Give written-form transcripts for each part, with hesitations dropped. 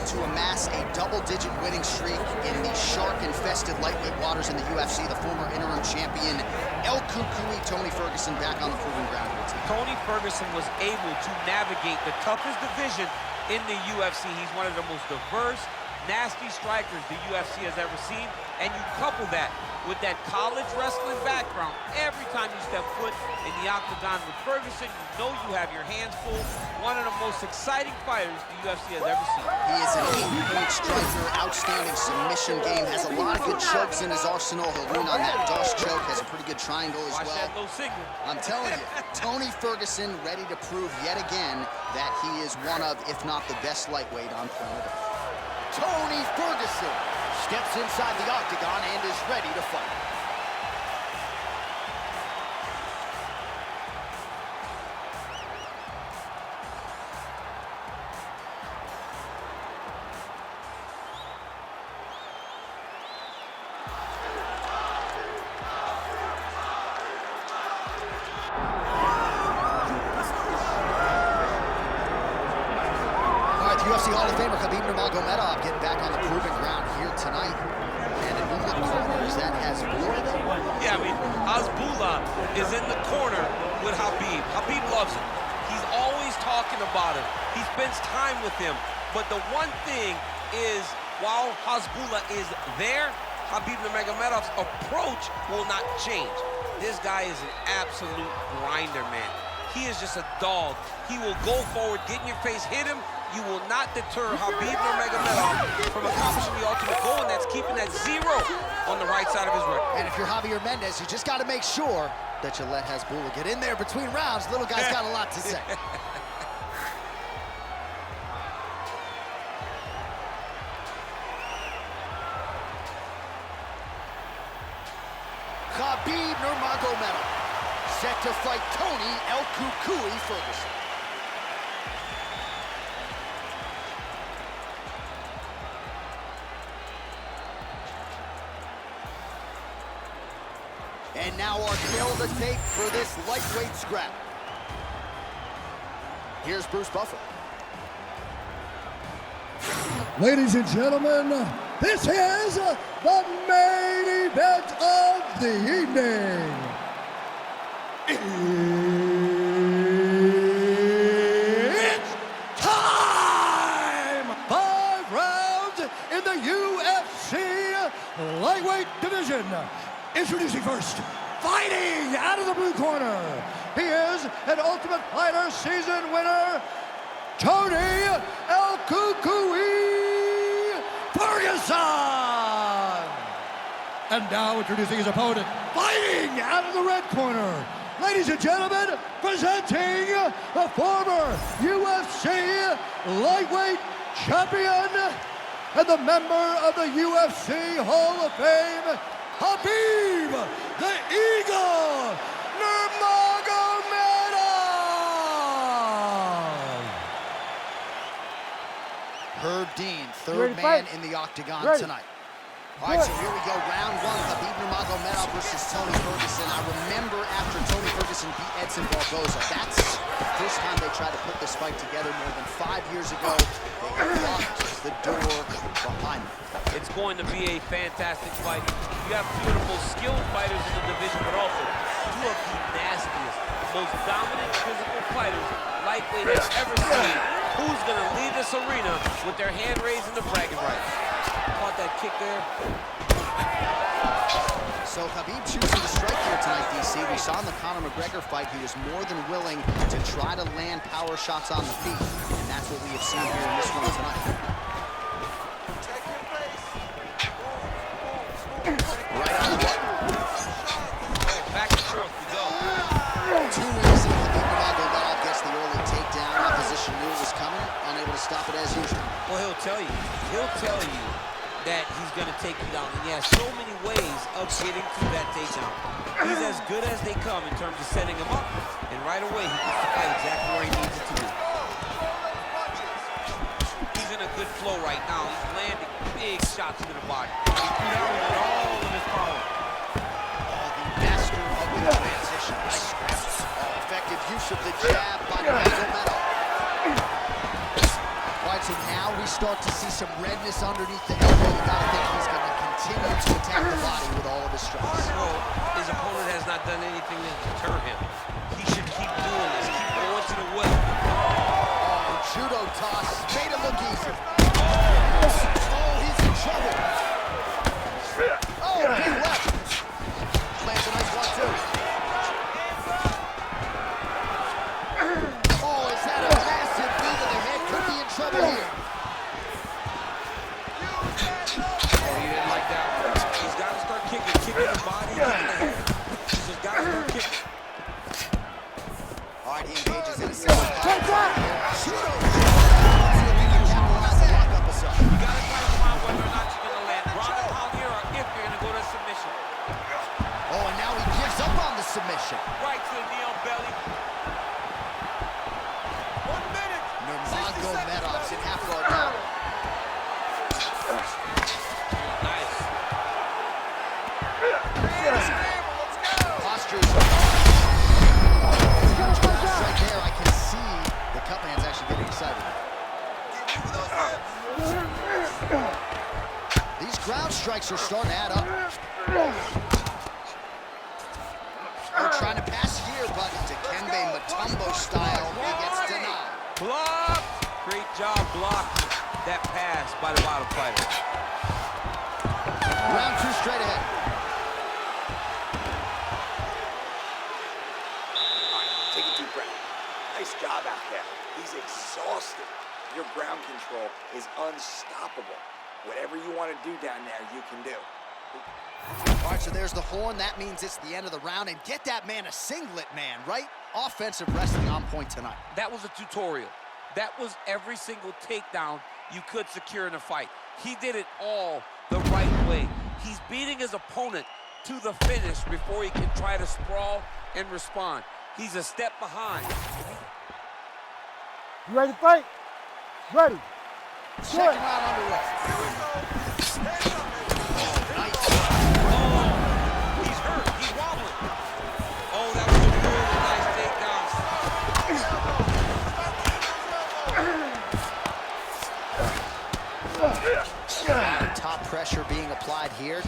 to amass a double-digit winning streak in the shark-infested lightweight waters in the UFC. The former interim champion, El Cucuy Tony Ferguson, back on the proving ground here today. Tony Ferguson was able to navigate the toughest division in the UFC. He's one of the most diverse, nasty strikers the UFC has ever seen, and you couple that with that college wrestling background. Every time you step foot in the octagon with Ferguson, you know you have your hands full. One of the most exciting fighters the UFC has ever seen. He is an 8-point striker, outstanding submission game, has a lot of good chokes in his arsenal. He'll lean on that Doss choke, has a pretty good triangle as well. Watch that low signal. I'm telling you, Tony Ferguson ready to prove yet again that he is one of, if not the best lightweight on planet Earth. Tony Ferguson steps inside the octagon and is ready to fight. UFC Hall of Famer Khabib Nurmagomedov getting back on the proving ground here tonight. And in the corner, is that Hasbulla? Yeah, I mean, Hasbulla is in the corner with Khabib. Khabib loves him. He's always talking about him. He spends time with him. But the one thing is, while Hasbulla is there, Khabib Nurmagomedov's approach will not change. This guy is an absolute grinder, man. He is just a dog. He will go forward, get in your face, hit him. You will not deter Khabib Nurmagomedov from accomplishing the ultimate goal, and that's keeping that 0 on the right side of his record. And if you're Javier Mendez, you just got to make sure that you let Hasbulla get in there between rounds. Little guy's got a lot to say. Khabib Nurmagomedov set to fight Tony El Cucuy Ferguson. And now our tale of the tape for this lightweight scrap. Here's Bruce Buffer. Ladies and gentlemen, this is the main event of the evening. It's time! 5 rounds in the UFC lightweight division. Introducing first, fighting out of the blue corner. He is an Ultimate Fighter season winner, Tony El Cucuy Ferguson. And now introducing his opponent, fighting out of the red corner. Ladies and gentlemen, presenting the former UFC lightweight champion and the member of the UFC Hall of Fame, Khabib, the Eagle, Nurmagomedov. Herb Dean, third man in the octagon tonight. All right, so here we go, round 1, Khabib Nurmagomedov versus Tony Ferguson. I remember after Tony Ferguson beat Edson Barboza, that's the first time they tried to put this fight together more than 5 years ago. They locked the door behind them. It's going to be a fantastic fight. You have 2 of the most skilled fighters in the division, but also 2 of the nastiest, most dominant physical fighters lightweight has ever seen. Who's going to lead this arena with their hand raised in the bragging rights? Caught that kick there. So Khabib choosing to strike here tonight, DC. We saw in the Conor McGregor fight, he was more than willing to try to land power shots on the feet. And that's what we have seen here in this one tonight. Right on the button. Back and forth we go. Too easy. Khabib Nurmagomedov gets the early takedown. Opposition knew it was coming, unable to stop it as usual. Well, he'll tell you that he's going to take you down. And he has so many ways of getting to that takedown. He's as good as they come in terms of setting him up. And right away, he gets the fight exactly where he needs it to be. He's in a good flow right now. He's landing big shots to the body. He's down with all of his power. The master of the transition. Effective use of the jab by Nurmagomedov. right, so now we start to see some redness underneath the elbow. You gotta think he's gonna continue to attack the body with all of his strikes. Well, his opponent has not done anything to deter him. He should keep doing this, keep going to the well. Oh, judo toss, made it look easy. Oh, he's in trouble. Oh, big left. Lands a nice one, too. Oh, is that a massive knee to the head? Could be in trouble here. Oh, he didn't like that one. He's got to start kicking the body, kicking the head. He's just got to start kicking. All right, he engages in a single power. Judo. See if he can capitalize and lock up a sub. You got to try to find whether or not you're going to land ground and pound here or if you're going to go to submission. Oh, and now he gives up on the submission. Right to the knee on belly. 1 minute. Nurmagomedov's in half guard now. Nice. Postures. Right there, I can see the cup man's actually getting excited. These ground strikes are starting to add up. Oh, trying to pass here, but Dikembe Mutombo style, he gets denied. Block. Great job blocking that pass by the bottom fighter. Round 2 straight ahead. Take a deep breath. Nice job out there. He's exhausted. Your ground control is unstoppable. Whatever you want to do down there, you can do. All right, so there's the horn. That means it's the end of the round. And get that man a singlet, man, right? Offensive wrestling on point tonight. That was a tutorial. That was every single takedown you could secure in a fight. He did it all the right way. He's beating his opponent to the finish before he can try to sprawl and respond. He's a step behind. You ready to fight? Ready. Second round underway. He's hurt. He's wobbling. Oh, that was a really nice takedown. Top pressure being applied here.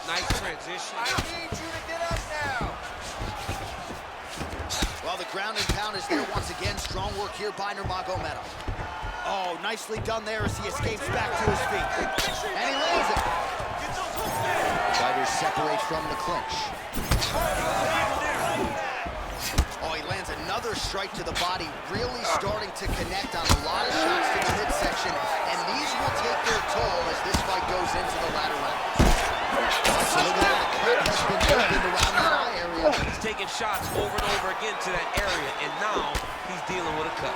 Nice transition. I need you to get up now. Well, the ground and pound is there once again. Strong work here by Nurmagomedov. Oh, nicely done there as he escapes back to his feet. And he lays it. Fighters separate from the clinch. Oh, he lands another strike to the body, really starting to connect on a lot of shots to the midsection. And these will take their toll as this fight goes into the latter round. So look at that. Cut has been opened around the eye area. He's taking shots over and over again to that area, and now he's dealing with a cut.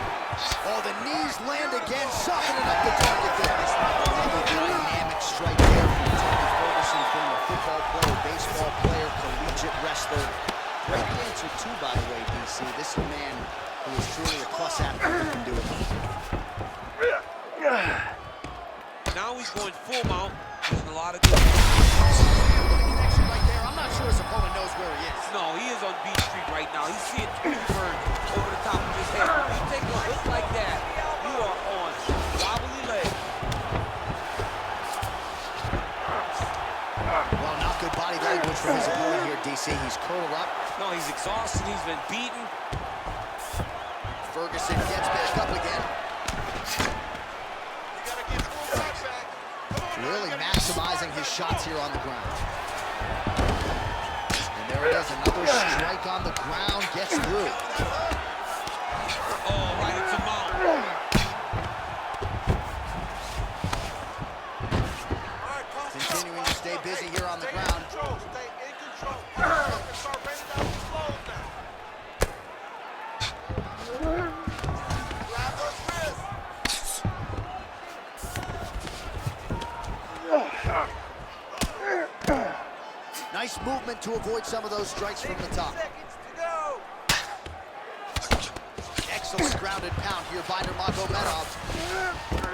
Oh, the knees land again, softening up the target there. Another dynamic strike there from Tony Ferguson, from a football player, baseball player, collegiate wrestler. Great dancer too, by the way, DC. This is a man who is truly a plus athlete who can do it. Now he's going full mount. There's a lot of good. Connection right there. I'm not sure his opponent knows where he is. No, he is on Beach Street right now. He's seeing two birds over the top of his head. When you take a hook like that, you are on wobbly legs. Well, not good body language from his opponent here, DC. He's curled up. No, he's exhausted. He's been beaten. Ferguson gets back up again. Really maximizing his shots here on the ground. And there it is, another strike on the ground, gets through. Oh, right into mount. Continuing to stay busy here on the ground. Stay in control. Start raining down the flows now. Grab those wrists. Nice movement to avoid some of those strikes from the top. Seconds to go. Excellent grounded pound here by Nurmagomedov.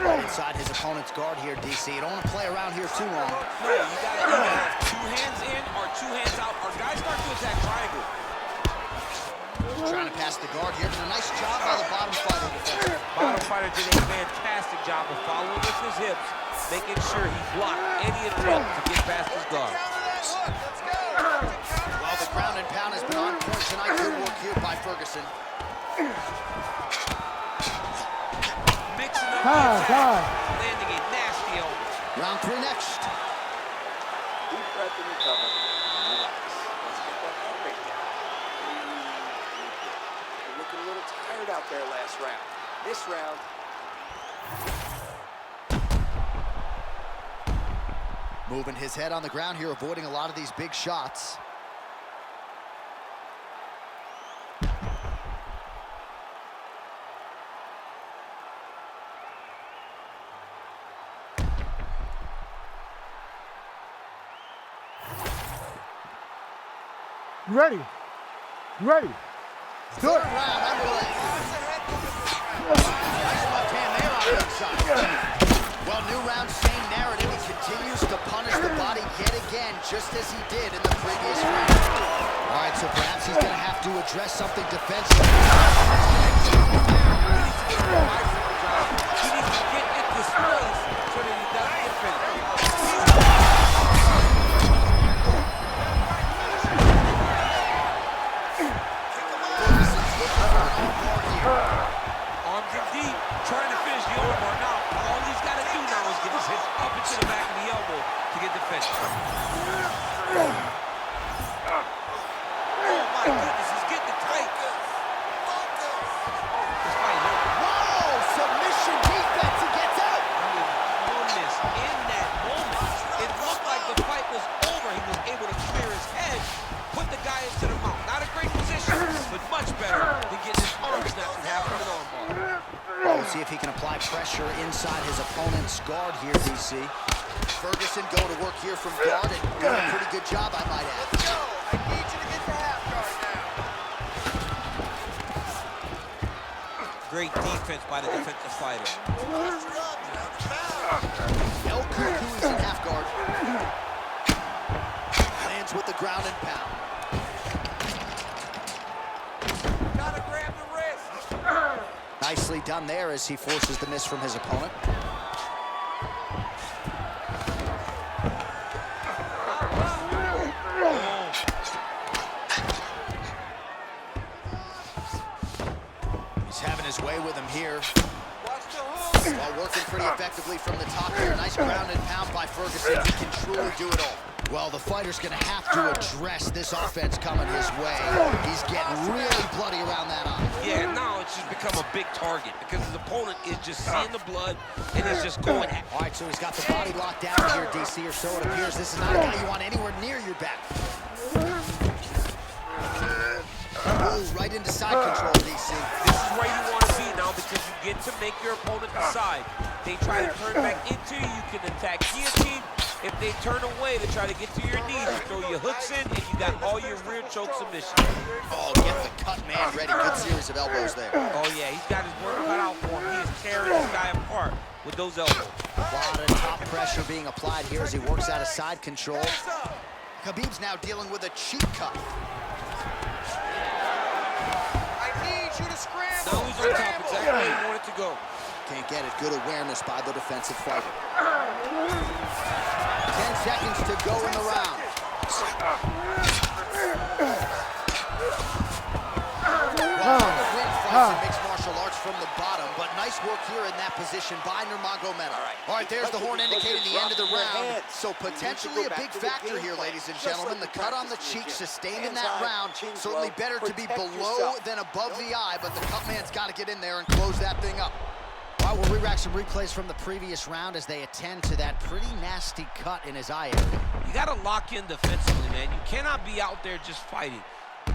Right inside his opponent's guard here, DC. You don't want to play around here too long. No, you got to either have two hands in or two hands out, or guys start to attack triangle. Trying to pass the guard here, but a nice job by the bottom fighter defensively. Bottom fighter did a fantastic job of following with his hips, making sure he blocked any attempt to get past his guard. Well, the ground and pound has been on point tonight. Good work here by Ferguson. Mixing up the attack, landing a nasty elbow. Round 3 next. Deep breath and recover. Relax. Let's get that heart rate down. You're looking a little tired out there last round. This round, Moving his head on the ground here, avoiding a lot of these big shots. Ready. Ready. Do Third it. round underway. Nice left hand there on the inside. Well, new round, same narrative. He continues to punish the body yet again, just as he did in the previous round. All right, so perhaps he's going to have to address something defensive. He needs to get in this place so that he doesn't get finished. Arms in deep, trying to finish the armbar. Now, all he's got to do now is get his hips up into the back of the elbow to get the finish. Oh my goodness, he's getting tight. This fight hurt. Whoa, submission defense, he gets out. I mean, goodness, in that moment, it looked like the fight was over. He was able to clear his head, put the guy into the mount. Not a great position, but much better than getting his arm snapped in half from an armbar. Well, we'll see if he can apply pressure inside his opponent's guard here, DC. Ferguson going to work here from guard and doing a pretty good job, I might add. I need you to get to half guard now. Great defense by the defensive fighter. El Cucuy's in half guard. Lands with the ground and pound. Gotta grab the wrist. Nicely done there as he forces the miss from his opponent. He's having his way with him here. While working pretty effectively from the top here. Nice ground and pound by Ferguson. He can truly do it all. Well, the fighter's going to have to address this offense coming his way. He's getting really bloody around that eye. Yeah, now it's just become a big target because his opponent is just seeing the blood and is just going at it. All right, so he's got the body locked down here, DC, or so it appears. This is not a guy you want anywhere near your back. Ooh, right into side control, DC. This is where you want to be now because you get to make your opponent decide. They try to turn back into you, you can attack guillotine. If they turn away to try to get to your knees, you throw your hooks in and you got all your rear choke submissions. Oh, get the cut man ready. Good series of elbows there. Oh yeah, he's got his work cut out for him. He is tearing this guy apart with those elbows. A lot of top pressure being applied here as he works out of side control. Khabib's now dealing with a cheap cut. I need you to scramble. Now he's on top, exactly where he wanted to go. Can't get it. Good awareness by the defensive fighter. 10 seconds to go in the round. Well, the win fights in mixed martial arts from the bottom, but nice work here in that position by Nurmagomedov. All right, there's the horn indicating the end of the round. So potentially a big factor here, ladies and gentlemen. The cut on the cheek sustained in that round. Certainly better to be below than above the eye, but the cut man's got to get in there and close that thing up. All right, we'll re-rack some replays from the previous round as they attend to that pretty nasty cut in his eye area. You got to lock in defensively, man. You cannot be out there just fighting.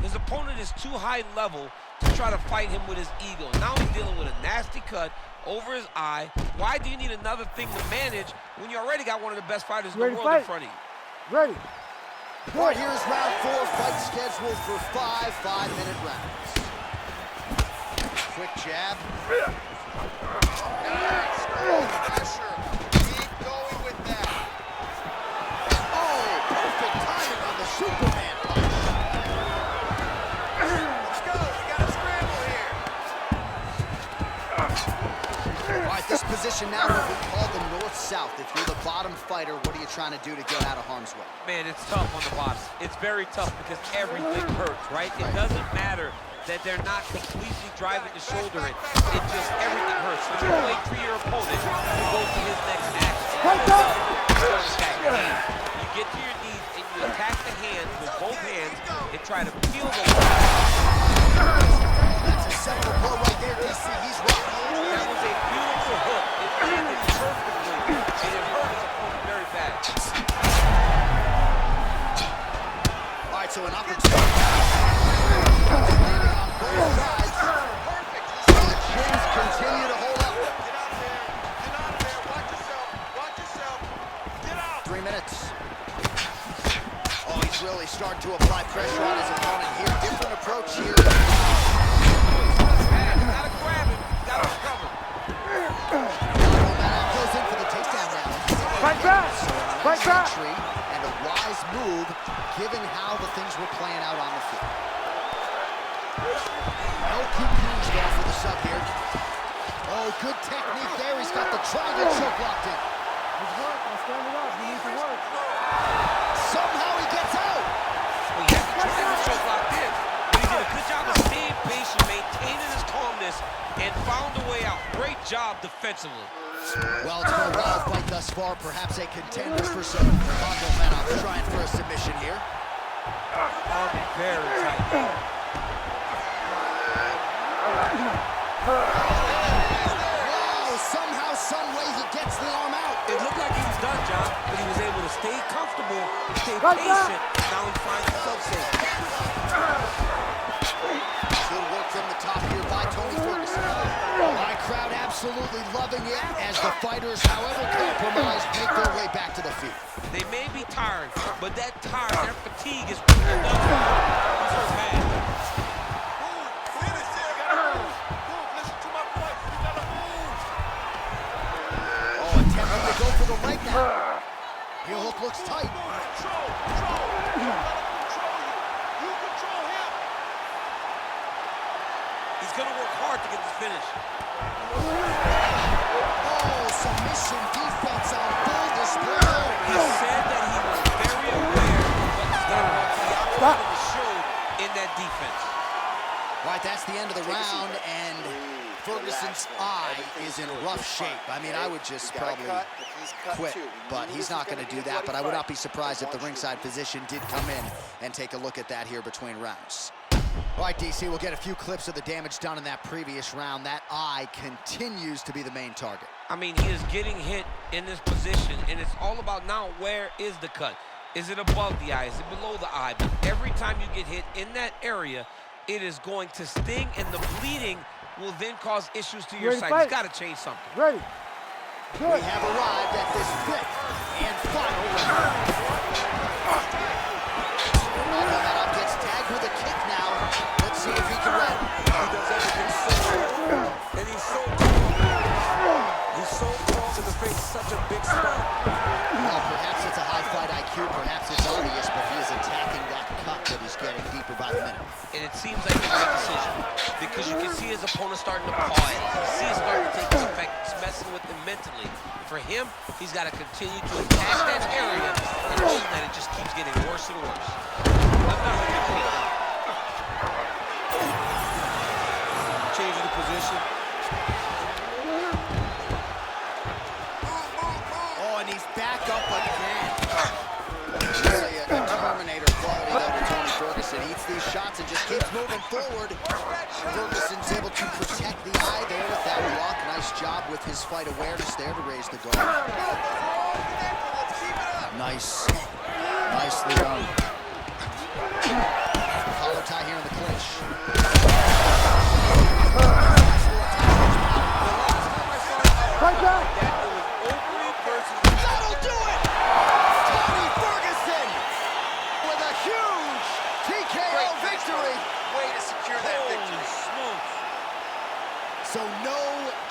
His opponent is too high level to try to fight him with his ego. Now he's dealing with a nasty cut over his eye. Why do you need another thing to manage when you already got one of the best fighters in the world in front of you? Ready. All right, here's round 4, fight scheduled for 5 5-minute rounds. Quick jab. Nice. Pressure. Keep going with that. Oh, perfect timing on the Superman punch. Let's go. now what we call the north-south. If you're the bottom fighter, what are you trying to do to get out of harm's way? Man, it's tough on the bottom. It's very tough because everything hurts, right? It doesn't matter that they're not completely driving the shoulder in. It just, everything hurts. When you wait for your opponent to go to his next action, you get to your knees and you attack the hands with both hands and try to peel the That's a simple blow right there, DC. He's rough. That was a beautiful hook. It landed perfectly, and it hurt his opponent very bad. All right, so an opportunity. Landing on both sides. Perfect. The chins continue to hold up. Get out of there. Get out of there. Watch yourself. Watch yourself. Get out. 3 minutes. Oh, he's really starting to apply pressure on his opponent here. Different approach here. Man, you gotta grab him. You gotta recover. Nurmagomedov goes in for the takedown now. Fight back! Fight back! Entry and a wise move, given how the things were playing out on the field. No cuckoos there for the sub here. Oh, good technique there. He's got the triangle choke locked in. Good work. Now stand it up. You need to work. Somehow he gets out. Well, he had the triangle choke locked in, but he did a good job of staying patient, maintaining his calmness, and found a way out. Great job defensively. Well, it's been a wild fight thus far. Perhaps a contender for some Nurmagomedov trying for a submission here. Arm very tight. Wow, somehow, some way he gets the arm out. It looked like he was done, John, but he was able to stay comfortable, stay Right patient. Now he finds himself safe. Good work from the top here by Tony Ferguson. My crowd absolutely loving it as the fighters, however compromised, make their way back to the field. They may be tired, but that fatigue is putting them down. He's so bad. Finish it. You gotta move. Move. Listen to my voice. You gotta move. Oh, attempting to go for the leg now. Heel hook looks tight. Control. Control. You gotta control you. You control him. He's gonna work hard to get this finish. Oh, submission defense on full display. He said that he was very aware of what was going on. He outlined the show in that defense. Right, that's the end of the round, and Ferguson's eye is in rough shape. I mean, I would just probably quit, but he's not going to do that. But I would not be surprised if the ringside physician did come in and take a look at that here between rounds. All right, DC, we'll get a few clips of the damage done in that previous round. That eye continues to be the main target. I mean, he is getting hit in this position, and it's all about now where is the cut? Is it above the eye? Is it below the eye? But every time you get hit in that area, it is going to sting, and the bleeding will then cause issues to your sight. He's got to change something. Ready. Good. We have arrived at this fifth and final round. Nurmagomedov gets tagged with a kick now. Let's see if he can run. He does everything so well, and he's so tall. He's so tall to the face, such a big spot. Well, perhaps it's a high fight IQ, perhaps it's obvious, but he is attacking that cut that he's getting deeper by the minute. And it seems like the right decision because you can see his opponent starting to paw it. You see it starting to take its effect. It's messing with him mentally. For him, he's got to continue to attack that area and hope that it just keeps getting worse and worse. Another good kick. Changing the position. Oh, and he's back up again. Really a Terminator quality there to Tony Ferguson. Eats these shots and just keeps moving forward. Ferguson's able to protect the eye there with that block. Nice job with his fight awareness there to raise the guard. Nice. Nicely done. Collar tie here in the clinch. Fight back. That'll do it! Tony Ferguson with a huge TKO victory. Way to secure that victory. So no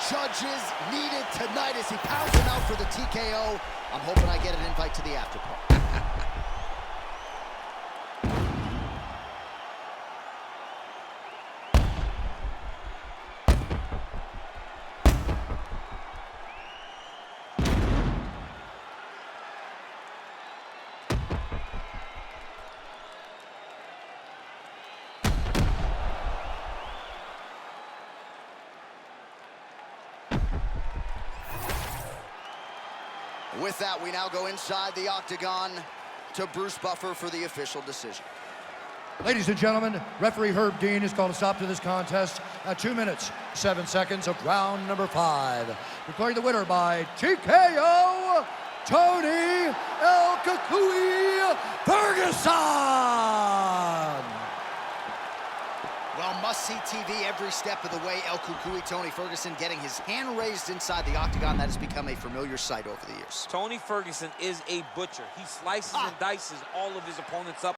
judges needed tonight as he pounds him out for the TKO. I'm hoping I get an invite to the after party. With that, we now go inside the octagon to Bruce Buffer for the official decision. Ladies and gentlemen, referee Herb Dean has called a stop to this contest at 2 minutes, 7 seconds of round number 5. Declaring the winner by TKO, Tony El Cucuy Ferguson! Well, must-see TV every step of the way. El Cucuy, Tony Ferguson, getting his hand raised inside the octagon. That has become a familiar sight over the years. Tony Ferguson is a butcher. He slices and dices all of his opponents up.